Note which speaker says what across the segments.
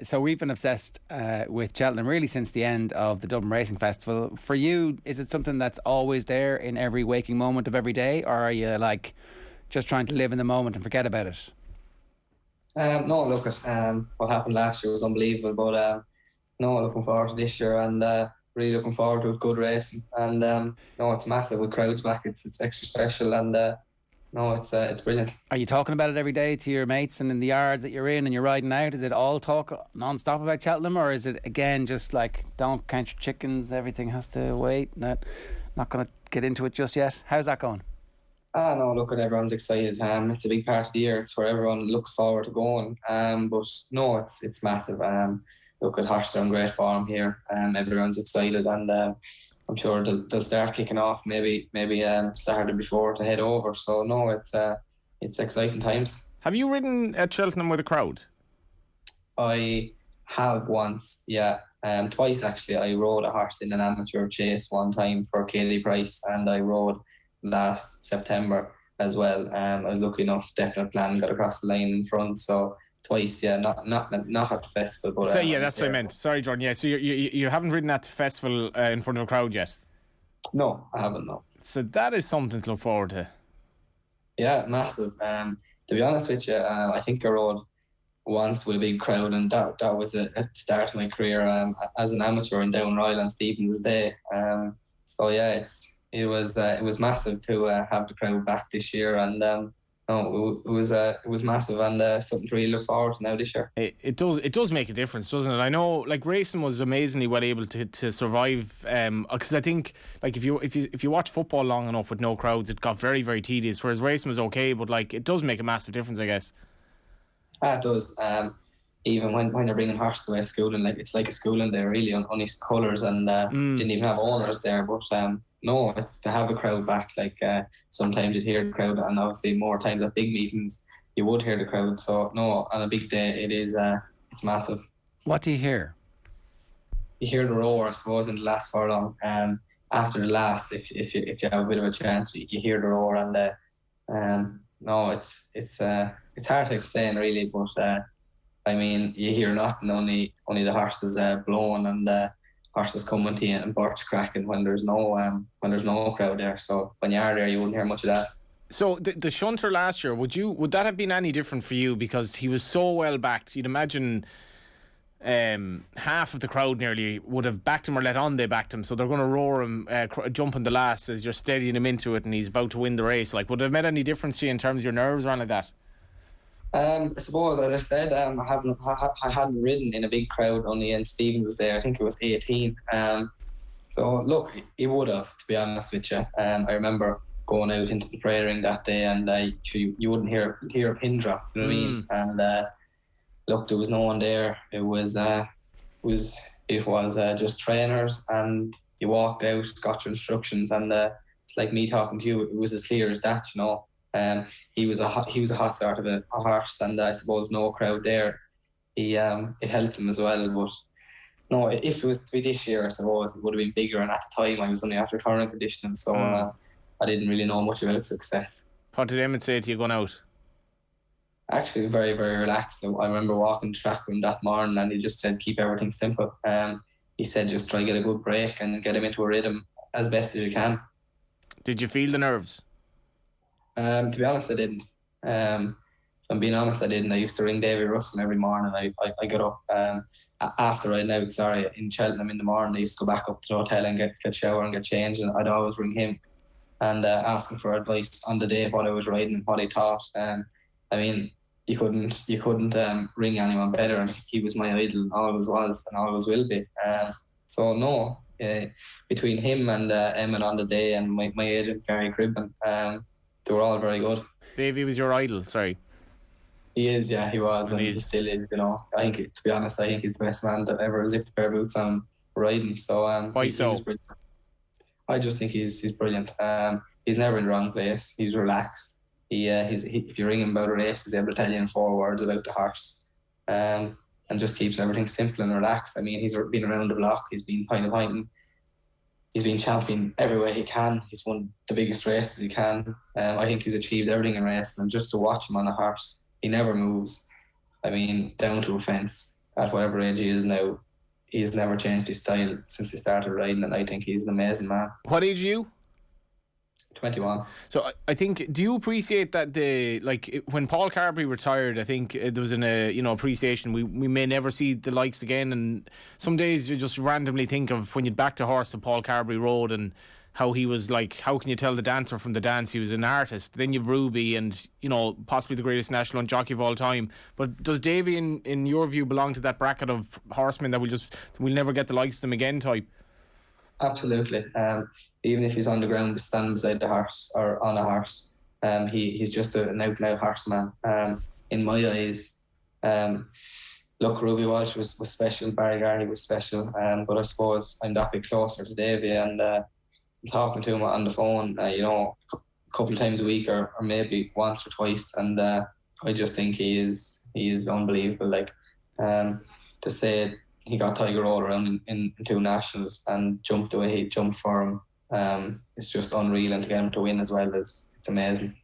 Speaker 1: So we've been obsessed with Cheltenham really since the end of the Dublin Racing Festival. For you, is it something that's always there in every waking moment of every day, or are you like just trying to live in the moment and forget about it?
Speaker 2: No, look at what happened last year was unbelievable, but no, looking forward to this year and really looking forward to good racing. And no, it's massive with crowds back. It's extra special, and no, it's brilliant.
Speaker 1: Are you talking about it every day to your mates and in the yards that you're in and you're riding out? Is it all talk non-stop about Cheltenham, or is it again just like don't count your chickens, everything has to wait, not going to get into it just yet? How's that going?
Speaker 2: No, look, at everyone's excited. It's a big part of the year. It's where everyone looks forward to going. But no, it's massive. Look, at horses are in great form here. Everyone's excited, and I'm sure they'll start kicking off. Maybe started before to head over. So no, it's exciting times.
Speaker 3: Have you ridden at Cheltenham with a crowd?
Speaker 2: I have once, yeah. Twice actually. I rode a horse in an amateur chase one time for Katie Price, and I rode last September as well. I was lucky enough, definite plan, got across the line in front. So twice, yeah, not at the festival, but
Speaker 3: so yeah, that's what I meant. Sorry, Jordan. Yeah, so you haven't ridden at the festival in front of a crowd yet?
Speaker 2: No, I haven't. No.
Speaker 3: So that is something to look forward to.
Speaker 2: Yeah, massive. To be honest with you, I think I rode once with a big crowd, and that was at the start of my career as an amateur in Down Royal on Stephen's Day. So yeah, it was massive to have the crowd back this year, and no, it was massive, and something to really look forward to now this year.
Speaker 3: It does make a difference, doesn't it? I know, like, racing was amazingly well able to survive, because I think, like, if you watch football long enough with no crowds, it got very, very tedious. Whereas racing was okay, but like it does make a massive difference, I guess.
Speaker 2: It does. Even when you're bringing horses away schooling, like it's like a schooling day really on his colours, and didn't even have owners there, but no, it's to have a crowd back. Like sometimes you'd hear the crowd, and obviously more times at big meetings you would hear the crowd. So no, on a big day it is it's massive.
Speaker 1: What do you hear?
Speaker 2: You hear the roar, I suppose, in the last furlong. After the last, if you have a bit of a chance, you hear the roar, and no, it's hard to explain really, but I mean, you hear nothing, only the horses blowing and horses coming to you and birch cracking when there's no crowd there. So when you are there, you wouldn't hear much of that.
Speaker 3: So the Shunter last year, would that have been any different for you, because he was so well backed? You'd imagine half of the crowd nearly would have backed him, or let on they backed him, so they're going to roar him, jumping the last as you're steadying him into it, and he's about to win the race. Like, would it have made any difference to you in terms of your nerves or anything like that?
Speaker 2: I suppose, as I said, I hadn't ridden in a big crowd, only in Stevens Day. I think it was 18. So look, he would have, to be honest with you. I remember going out into the prayer ring that day, and you wouldn't hear a pin drop. You know what I mean? And look, there was no one there. It was just trainers, and you walked out, got your instructions, and it's like me talking to you. It was as clear as that, you know. He was a hot start of a horse, and I suppose no crowd there. It helped him as well. But no, if it was to be this year, I suppose it would have been bigger. And at the time, I was only after turning conditioning, so I didn't really know much about success.
Speaker 3: What did Emmett say to you going out?
Speaker 2: Actually, very, very relaxed. I remember walking the track with him that morning, and he just said, keep everything simple. He said, just try to get a good break and get him into a rhythm as best as you can. Did
Speaker 3: you feel the nerves?
Speaker 2: To be honest, I didn't. If I'm being honest, I didn't. I used to ring Davy Russell every morning. I got up after riding out, in Cheltenham in the morning. I used to go back up to the hotel and get shower and get changed, and I'd always ring him and ask him for advice on the day, what I was riding and what I thought. I mean, you couldn't ring anyone better, and he was my idol, and always was and always will be. So no, between him and Emmett on the day, and my agent Gary Cribben, they were all very good.
Speaker 3: Davey was your idol, sorry.
Speaker 2: He is, yeah, he was, and he still is, you know. To be honest, I think he's the best man that ever zipped a pair of boots on riding. So
Speaker 3: why so?
Speaker 2: I just think he's brilliant. He's never in the wrong place. He's relaxed. If you ring him about a race, he's able to tell you in 4 words about the horse, and just keeps everything simple and relaxed. I mean, he's been around the block. He's been point of point. He's been champion everywhere he can. He's won the biggest races he can. I think he's achieved everything in racing, and just to watch him on a horse, he never moves. I mean, down to a fence. at whatever age he is now, he's never changed his style since he started riding, and I think he's an amazing man.
Speaker 3: What age are you?
Speaker 2: 21.
Speaker 3: So I think, do you appreciate that when Paul Carberry retired, I think there was an appreciation. We may never see the likes again, and some days you just randomly think of when you'd back to horse that Paul Carberry rode and how he was like, how can you tell the dancer from the dance? He was an artist. Then you've Ruby and, possibly the greatest national jockey of all time. But does Davy, in your view, belong to that bracket of horsemen that we'll never get the likes of them again type?
Speaker 2: Absolutely. Even if he's on the ground, standing beside the horse or on a horse, he's just an out-and-out horseman. In my eyes, look, Ruby Walsh was special, Barry Garney was special, but I suppose I'm that bit closer to Davy, and talking to him on the phone, a couple of times a week or maybe once or twice, and I just think he is unbelievable. Like, to say he got Tiger all around in 2 nationals and jumped the way he jumped for him, it's just unreal, and to get him to win as well, it's amazing.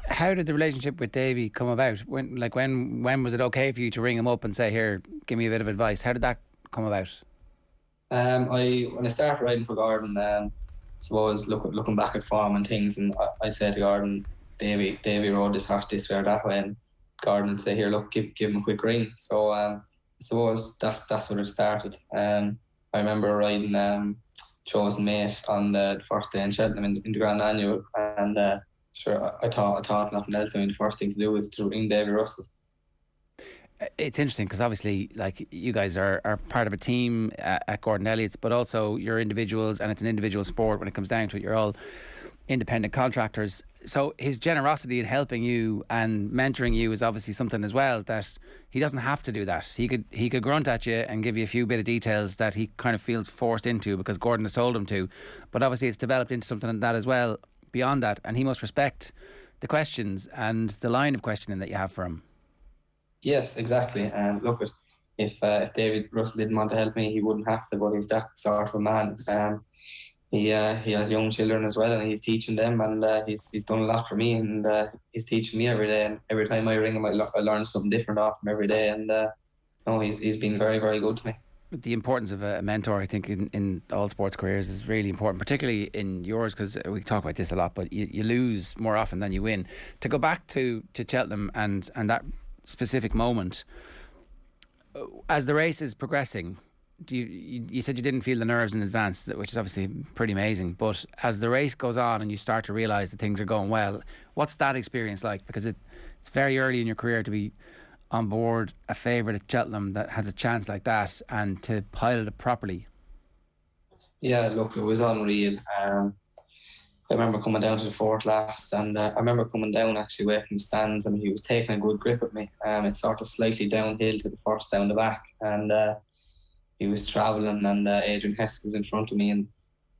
Speaker 1: How did the relationship with Davy come about? When was it okay for you to ring him up and say, here, give me a bit of advice? How did that come about?
Speaker 2: When I started riding for Gordon, suppose looking back at form and things, and I'd say to Gordon, Davy rode this horse this way or that way, and Gordon would say, here, look, give him a quick ring. So I suppose that's where it started. I remember riding Chosen Mate on the first day in Cheltenham in the Grand Annual, and sure, I thought nothing else. I mean, the first thing to do was to ring Davy Russell.
Speaker 1: It's interesting because obviously, like, you guys are part of a team at Gordon Elliott's, but also you're individuals, and it's an individual sport when it comes down to it. You're all independent contractors. So his generosity in helping you and mentoring you is obviously something as well, that he doesn't have to do that. He could grunt at you and give you a few bit of details that he kind of feels forced into because Gordon has told him to. But obviously it's developed into something like that as well beyond that, and he must respect the questions and the line of questioning that you have for him.
Speaker 2: Yes, exactly. And look, if David Russell didn't want to help me, he wouldn't have to, but he's that sort of a man. He has young children as well, and he's teaching them, and he's done a lot for me, and he's teaching me every day. And every time I ring him, I learn something different off him every day. And he's been very, very good to me.
Speaker 1: The importance of a mentor, I think, in all sports careers is really important, particularly in yours, because we talk about this a lot, but you lose more often than you win. To go back to Cheltenham and that specific moment, as the race is progressing, you said you didn't feel the nerves in advance, which is obviously pretty amazing, but as the race goes on and you start to realise that things are going well, what's that experience like? Because it's very early in your career to be on board a favourite at Cheltenham that has a chance like that and to pilot it properly.
Speaker 2: Yeah, look, it was unreal. I remember coming down to the 4th last, and I remember coming down actually away from the stands, and he was taking a good grip at me. It's sort of slightly downhill to the first down the back, and he was travelling, and Adrian Heskey was in front of me, and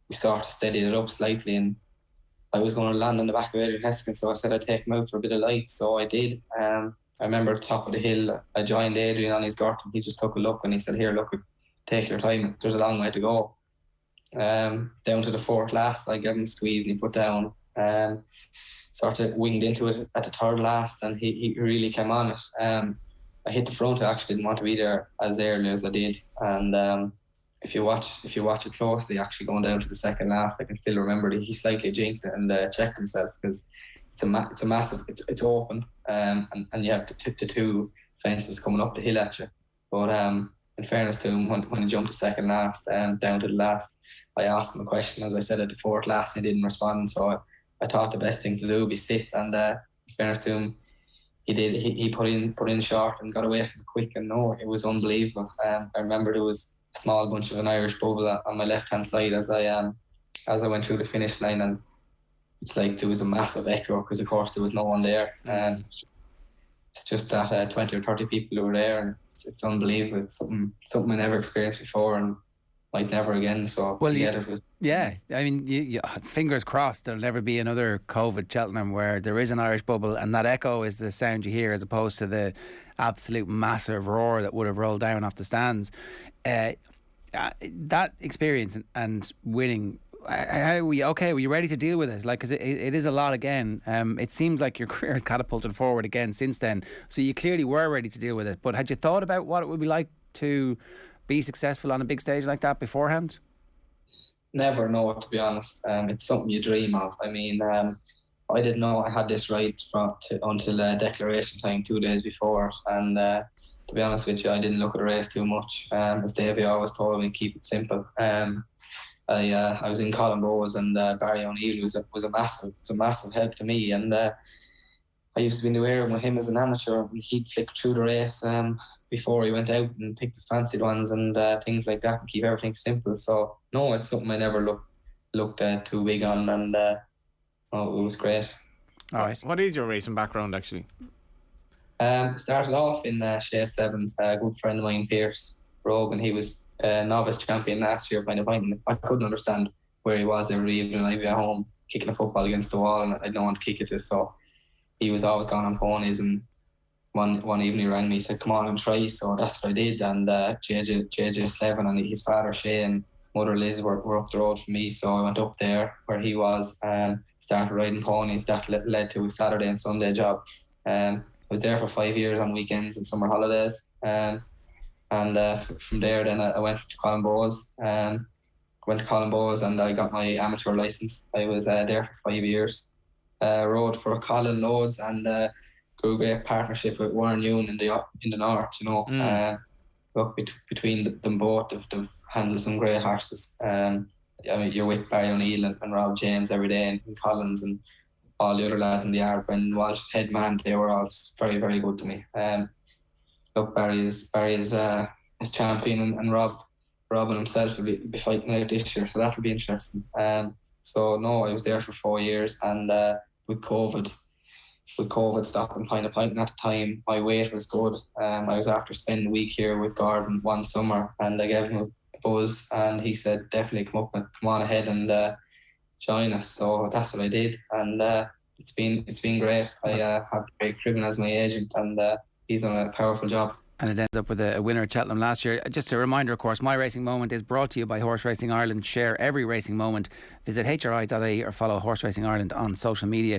Speaker 2: we sort of steadied it up slightly, and I was going to land on the back of Adrian Heskey, so I said I'd take him out for a bit of light, so I did. I remember at the top of the hill, I joined Adrian on his gurt, and he just took a look, and he said, here, look, take your time, there's a long way to go. Down to the 4th last, I gave him a squeeze and he put down, sort of winged into it at the 3rd last, and he really came on it. I hit the front. I actually didn't want to be there as early as I did, and if you watch it closely, actually going down to the 2nd last, I can still remember that he slightly jinked it and checked himself, because it's a massive, it's open, and you have the 2 fences coming up the hill at you. But in fairness to him, when he jumped the 2nd last and down to the last, I asked him a question, as I said, at the 4th last, and he didn't respond. So I thought the best thing to do would be sit. And in fairness to him, he did. He put in short and got away from it quick. And no, it was unbelievable. I remember there was a small bunch of an Irish bubble on my left hand side as I went through the finish line, and it's like there was a massive echo because of course there was no one there. And it's just that 20 or 30 people who were there, and it's unbelievable. It's something I never experienced before, and might never again. So
Speaker 1: well, yeah, I mean, you, fingers crossed there'll never be another COVID Cheltenham where there is an Irish bubble and that echo is the sound you hear as opposed to the absolute massive roar that would have rolled down off the stands. That experience and winning, were you ready to deal with it? Like, 'cause it is a lot again. It seems like your career has catapulted forward again since then, so you clearly were ready to deal with it. But had you thought about what it would be like to be successful on a big stage like that beforehand?
Speaker 2: Never know, to be honest. It's something you dream of. I mean, I didn't know I had this right until declaration time 2 days before. And to be honest with you, I didn't look at the race too much. As Davey always told me, keep it simple. I was in Colin Bowes, and Barry O'Neill was a massive help to me. And I used to be in the air with him as an amateur. He'd flick through the race before he went out and picked the fancied ones and things like that, and keep everything simple. So no, it's something I never looked too big on, and it was great.
Speaker 1: All right.
Speaker 3: What is your racing background actually?
Speaker 2: Started off in Shea Sevens. A good friend of mine, Pierce Rogan, he was novice champion last year. I couldn't understand where he was every evening. I'd be at home kicking a football against the wall, and I didn't want to kick it. So he was always gone on ponies, and one evening he rang me, he said, come on and try. So that's what I did. And JJ Slevin and his father Shay and mother Liz were up the road from me. So I went up there where he was and started riding ponies. That led to a Saturday and Sunday job. I was there for 5 years on weekends and summer holidays. And from there then I went to Colin Bowes. Went to Colin Bowes and I got my amateur licence. I was there for 5 years. Rode for Colin loads and grew a great partnership with Warren Ewan in the north, you know. Look, between them both, they've handled some great horses. I mean, you're with Barry O'Neill and Rob James every day, and Collins and all the other lads in the yard. When Walsh head man, they were all very, very good to me. Look, Barry is champion, and Robin himself will be fighting out this year, so that'll be interesting. So no, I was there for 4 years, and with COVID stopping pint of pint, and at the time my weight was good. I was after spending a week here with Gordon one summer, and I gave him a buzz, and he said definitely come on ahead and join us. So that's what I did, and it's been great. I have Craig Cribben as my agent, and he's done a powerful job.
Speaker 1: And it ends up with a winner at Cheltenham last year. Just a reminder, of course, My Racing Moment is brought to you by Horse Racing Ireland. Share every racing moment. Visit hri.ie or follow Horse Racing Ireland on social media.